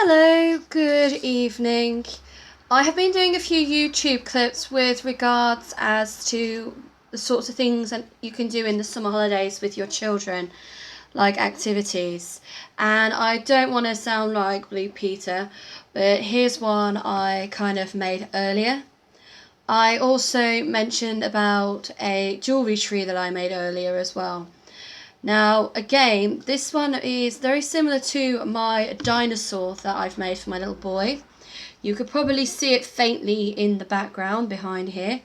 Hello, good evening. I have been doing a few YouTube clips with regards as to the sorts of things that you can do in the summer holidays with your children, like activities. And I don't want to sound like Blue Peter, but here's one I kind of made earlier. I also mentioned about a jewellery tree that I made earlier as well. Now, again, this one is very similar to my dinosaur that I've made for my little boy. You could probably see it faintly in the background behind here.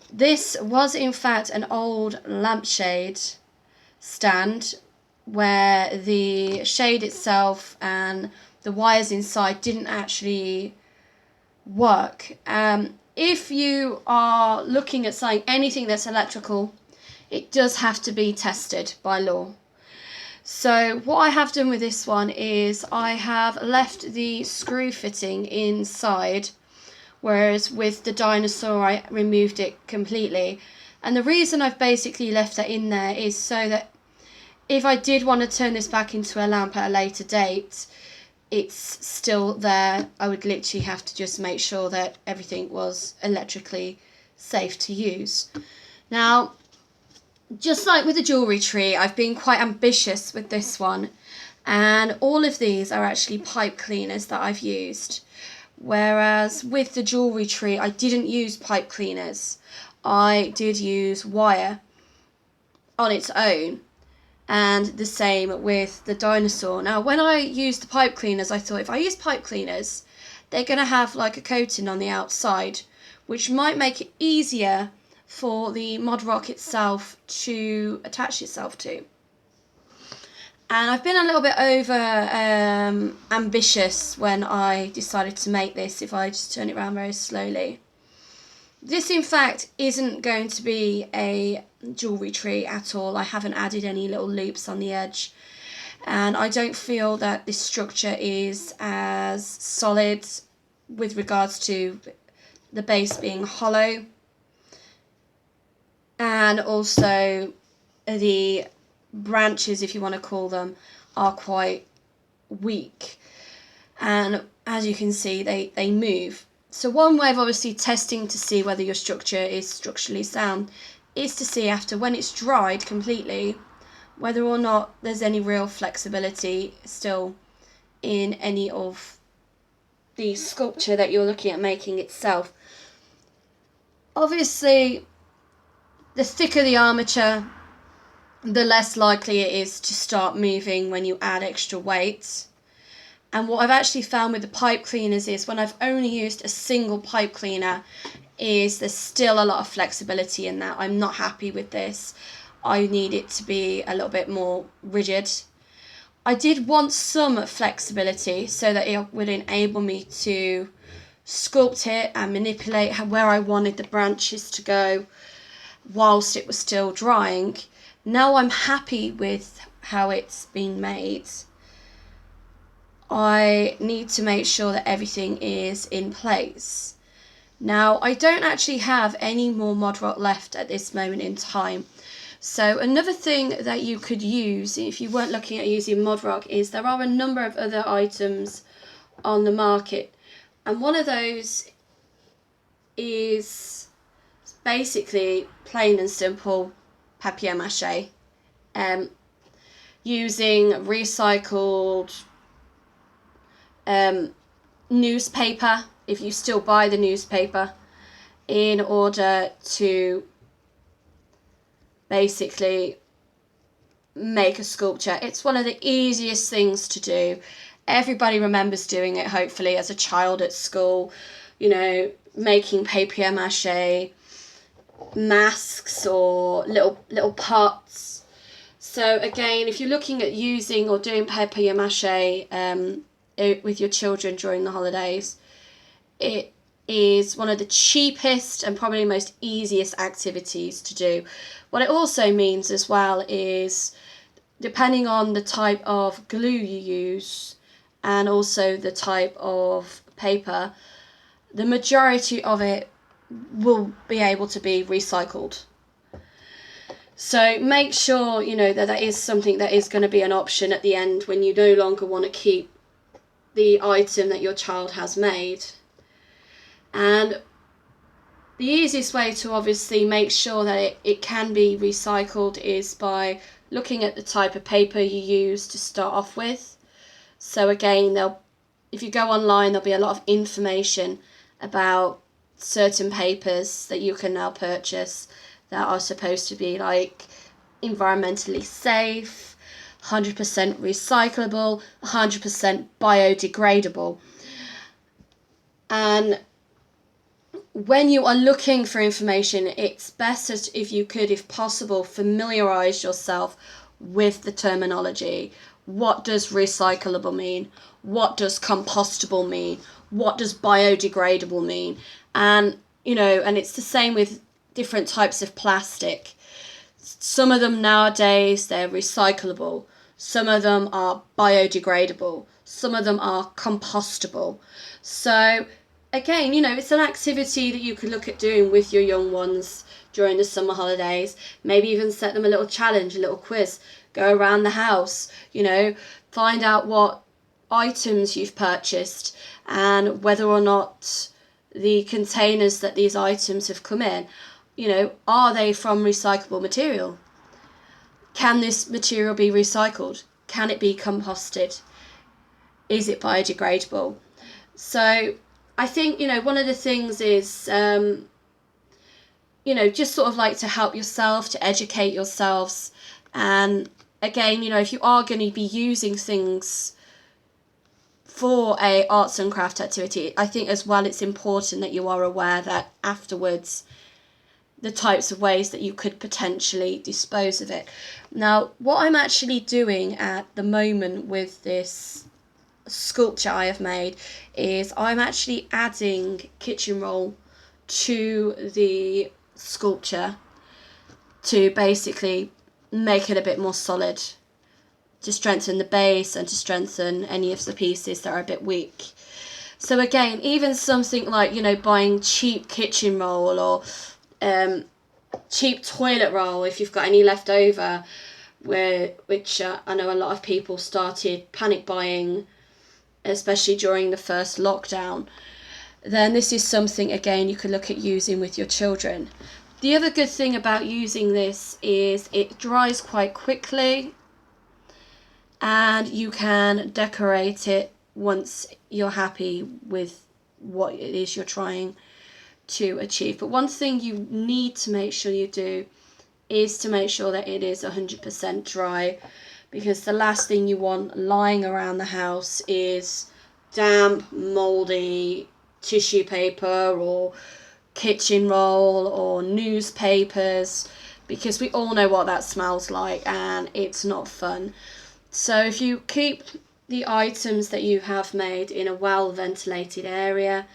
This was in fact an old lampshade stand where the shade itself and the wires inside didn't actually work. If you are looking at saying anything that's electrical, it does have to be tested by law. So what I have done with this one is I have left the screw fitting inside, whereas with the dinosaur I removed it completely. And the reason I've basically left that in there is so that if I did want to turn this back into a lamp at a later date, it's still there. I would literally have to just make sure that everything was electrically safe to use. Now, just like with the jewellery tree, I've been quite ambitious with this one, and all of these are actually pipe cleaners that I've used, whereas with the jewellery tree I didn't use pipe cleaners. I did use wire on its own, and the same with the dinosaur. Now when I used the pipe cleaners, I thought if I use pipe cleaners, they're going to have like a coating on the outside, which might make it easier for the Mod-Rock itself to attach itself to. And I've been a little bit over ambitious when I decided to make this, if I just turn it around very slowly. This in fact isn't going to be a jewellery tree at all. I haven't added any little loops on the edge, and I don't feel that this structure is as solid with regards to the base being hollow, and also the branches, if you want to call them, are quite weak, and as you can see they move. So one way of obviously testing to see whether your structure is structurally sound is to see after when it's dried completely whether or not there's any real flexibility still in any of the sculpture that you're looking at making itself. Obviously, the thicker the armature, the less likely it is to start moving when you add extra weight. And what I've actually found with the pipe cleaners is when I've only used a single pipe cleaner is there's still a lot of flexibility in that. I'm not happy with this. I need it to be a little bit more rigid. I did want some flexibility so that it would enable me to sculpt it and manipulate where I wanted the branches to go whilst it was still drying. Now I'm happy with how it's been made. I need to make sure that everything is in place. Now, I don't actually have any more Mod-Rock left at this moment in time. So another thing that you could use if you weren't looking at using Mod-Rock is there are a number of other items on the market. And one of those is basically plain and simple papier-mâché. Using recycled newspaper, if you still buy the newspaper, in order to basically make a sculpture. It's one of the easiest things to do. Everybody remembers doing it, hopefully, as a child at school, you know, making papier-mâché masks or little pots. So again, if you're looking at using or doing papier-mâché with your children during the holidays, it is one of the cheapest and probably most easiest activities to do. What it also means as well is, depending on the type of glue you use and also the type of paper, the majority of it will be able to be recycled. So make sure, you know, that that is something that is going to be an option at the end when you no longer want to keep the item that your child has made. And the easiest way to obviously make sure that it can be recycled is by looking at the type of paper you use to start off with. So again, if you go online, there'll be a lot of information about certain papers that you can now purchase that are supposed to be like environmentally safe, 100% recyclable, 100% biodegradable. And when you are looking for information, it's best if you could, if possible, familiarize yourself with the terminology. What does recyclable mean? What does compostable mean? What does biodegradable mean? And, and it's the same with different types of plastic. Some of them nowadays, they're recyclable. Some of them are biodegradable. Some of them are compostable. So again, it's an activity that you could look at doing with your young ones during the summer holidays. Maybe even set them a little challenge, a little quiz. Go around the house, find out what items you've purchased and whether or not the containers that these items have come in, are they from recyclable material? Can this material be recycled? Can it be composted? Is it biodegradable? So I think, one of the things is, just sort of like to help yourself, to educate yourselves. And again, if you are going to be using things for a arts and craft activity, I think as well it's important that you are aware that afterwards the types of ways that you could potentially dispose of it. Now, what I'm actually doing at the moment with this sculpture I have made is I'm actually adding kitchen roll to the sculpture to basically make it a bit more solid, to strengthen the base and to strengthen any of the pieces that are a bit weak. So again, even something like, buying cheap kitchen roll or cheap toilet roll, if you've got any left over, which I know a lot of people started panic buying, especially during the first lockdown, then this is something, again, you could look at using with your children. The other good thing about using this is it dries quite quickly and you can decorate it once you're happy with what it is you're trying to achieve. But one thing you need to make sure you do is to make sure that it is 100% dry, because the last thing you want lying around the house is damp, mouldy tissue paper or kitchen roll or newspapers, because we all know what that smells like and it's not fun. So if you keep the items that you have made in a well ventilated area,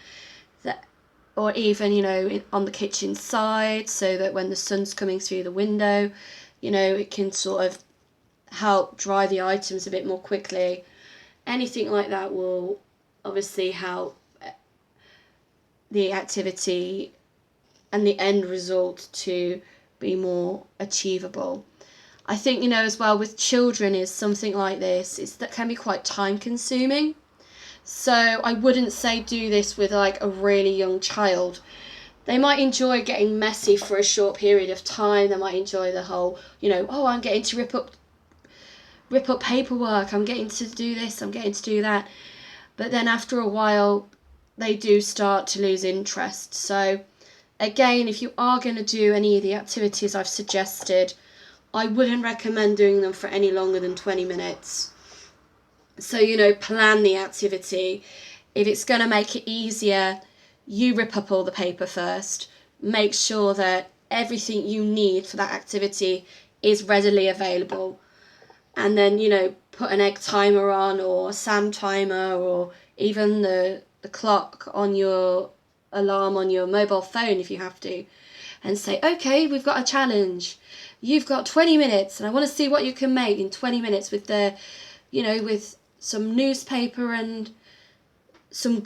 or even, on the kitchen side, so that when the sun's coming through the window, it can sort of help dry the items a bit more quickly. Anything like that will obviously help the activity and the end result to be more achievable. I think, as well with children is something like this, that can be quite time consuming. So I wouldn't say do this with like a really young child. They might enjoy getting messy for a short period of time. They might enjoy the whole, I'm getting to rip up paperwork. I'm getting to do this. I'm getting to do that. But then after a while, they do start to lose interest. So again, if you are going to do any of the activities I've suggested, I wouldn't recommend doing them for any longer than 20 minutes. So, plan the activity. If it's going to make it easier, you rip up all the paper first. Make sure that everything you need for that activity is readily available. And then, put an egg timer on, or a sand timer, or even the clock on your alarm on your mobile phone if you have to. And say, okay, we've got a challenge. You've got 20 minutes and I want to see what you can make in 20 minutes with with some newspaper and some